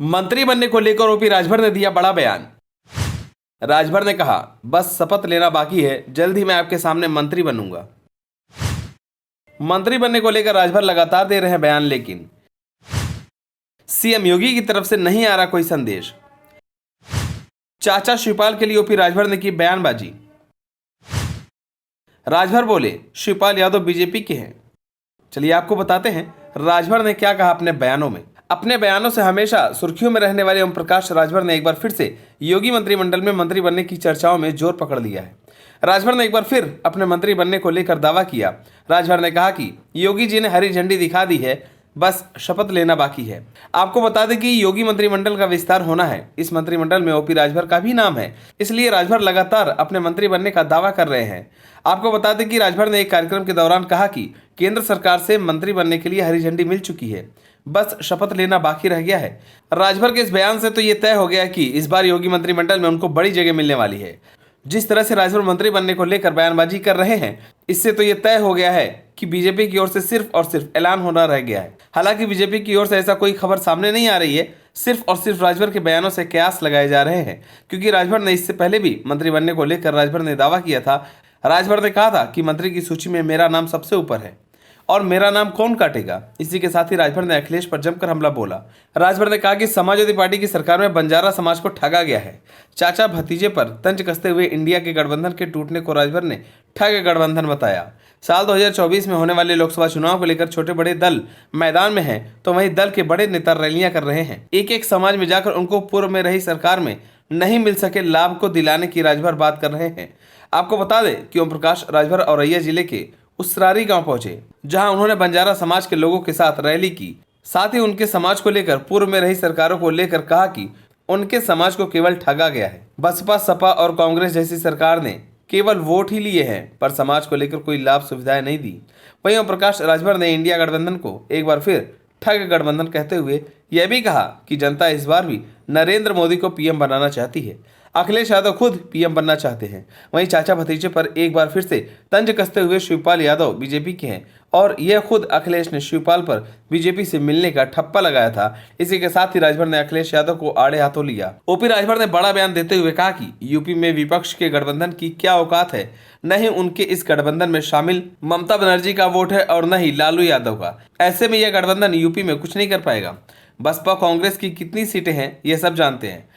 मंत्री बनने को लेकर ओपी राजभर ने दिया बड़ा बयान। राजभर ने कहा, बस शपथ लेना बाकी है, जल्द ही मैं आपके सामने मंत्री बनूंगा। मंत्री बनने को लेकर राजभर लगातार दे रहे हैं बयान, लेकिन सीएम योगी की तरफ से नहीं आ रहा कोई संदेश। चाचा शिवपाल के लिए ओपी राजभर ने की बयानबाजी। राजभर बोले, शिवपाल यादव बीजेपी के हैं। चलिए आपको बताते हैं राजभर ने क्या कहा अपने बयानों में। अपने बयानों से हमेशा सुर्खियों में रहने वाले ओम प्रकाश राजभर ने एक बार फिर से योगी मंत्रिमंडल में मंत्री बनने की चर्चाओं में जोर पकड़ लिया है। राजभर ने एक बार फिर अपने मंत्री बनने को लेकर दावा किया। राजभर ने कहा कि योगी जी ने हरी झंडी दिखा दी है, बस शपथ लेना बाकी है। आपको बता दें कि योगी मंत्रिमंडल का विस्तार होना है। इस मंत्रिमंडल में ओपी राजभर का भी नाम है, इसलिए राजभर लगातार अपने मंत्री बनने का दावा कर रहे हैं। आपको बता दें कि राजभर ने एक कार्यक्रम के दौरान कहा कि केंद्र सरकार से मंत्री बनने के लिए हरी झंडी मिल चुकी है, बस शपथ लेना बाकी रह गया है। राजभर के इस बयान से तो ये तय हो गया कि इस बार योगी मंत्रिमंडल में उनको बड़ी जगह मिलने वाली है। जिस तरह से राजभर मंत्री बनने को लेकर बयानबाजी कर रहे हैं, इससे तो ये तय हो गया है कि बीजेपी की ओर से सिर्फ और सिर्फ ऐलान होना रह गया है। हालांकि बीजेपी की ओर से ऐसा कोई खबर सामने नहीं आ रही है, सिर्फ और सिर्फ राजभर के बयानों से कयास लगाए जा रहे हैं, क्योंकि राजभर ने इससे पहले भी मंत्री बनने को लेकर राजभर ने दावा किया था। राजभर ने कहा था कि मंत्री की सूची में मेरा नाम सबसे ऊपर है और मेरा नाम कौन काटेगा। इसी के साथ ही राजभर ने अखिलेश पर जमकर हमला बोला। राजभर ने कहा कि समाजवादी पार्टी की सरकार में बंजारा समाज को ठगा गया है। चाचा भतीजे पर तंज कसते हुए इंडिया के गठबंधन के टूटने को राजभर ने ठग गठबंधन बताया। साल 2024 में होने वाले लोकसभा चुनाव को लेकर छोटे बड़े दल मैदान में हैं, तो वहीं दल के बड़े नेता रैलियां कर रहे हैं। एक एक समाज में जाकर उनको पूर्व में रही सरकार में नहीं मिल सके लाभ को दिलाने की राजभर बात कर रहे हैं। आपको बता दें कि ओम प्रकाश राजभर औरैया जिले के उसरारी गांव पहुंचे, जहां उन्होंने बंजारा समाज के लोगों के साथ रैली की। साथ ही उनके समाज को लेकर पूर्व में रही सरकारों को लेकर कहा कि उनके समाज को केवल ठगा गया है। बसपा, सपा और कांग्रेस जैसी सरकार ने केवल वोट ही लिए हैं, पर समाज को लेकर कोई लाभ सुविधाएं नहीं दी। वहीं ओम प्रकाश राजभर ने इंडिया गठबंधन को एक बार फिर ठग गठबंधन कहते हुए यह भी कहा कि जनता इस बार भी नरेंद्र मोदी को पीएम बनाना चाहती है। अखिलेश यादव खुद पीएम बनना चाहते हैं। वहीं चाचा भतीजे पर एक बार फिर से तंज कसते हुए शिवपाल यादव बीजेपी के हैं और यह खुद अखिलेश ने शिवपाल पर बीजेपी से मिलने का ठप्पा लगाया था। इसी के साथ ही राजभर ने अखिलेश यादव को आड़े हाथों लिया। ओपी राजभर ने बड़ा बयान देते हुए कहा कि यूपी में विपक्ष के गठबंधन की क्या औकात है, न ही उनके इस गठबंधन में शामिल ममता बनर्जी का वोट है और न ही लालू यादव का। ऐसे में यह गठबंधन यूपी में कुछ नहीं कर पाएगा। बसपा कांग्रेस की कितनी सीटें हैं ये सब जानते हैं।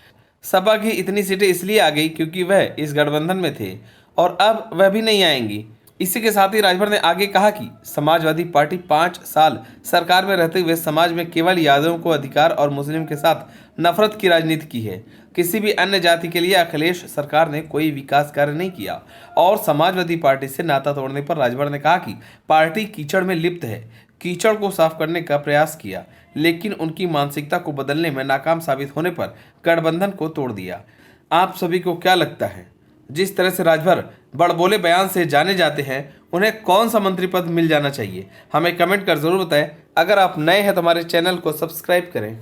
सपा की इतनी सीटें इसलिए आ गई क्योंकि वह इस गठबंधन में थे और अब वह भी नहीं आएंगी। इसी के साथ ही राजभर ने आगे कहा कि समाजवादी पार्टी 5 साल सरकार में रहते हुए समाज में केवल यादवों को अधिकार और मुस्लिम के साथ नफरत की राजनीति की है। किसी भी अन्य जाति के लिए अखिलेश सरकार ने कोई विकास कार्य नहीं किया और समाजवादी पार्टी से नाता तोड़ने पर राजभर ने कहा कि पार्टी कीचड़ में लिप्त है। कीचड़ को साफ करने का प्रयास किया, लेकिन उनकी मानसिकता को बदलने में नाकाम साबित होने पर गठबंधन को तोड़ दिया। आप सभी को क्या लगता है, जिस तरह से राजभर बड़बोले बयान से जाने जाते हैं, उन्हें कौन सा मंत्री पद मिल जाना चाहिए? हमें कमेंट कर जरूर बताएं। अगर आप नए हैं तो हमारे चैनल को सब्सक्राइब करें।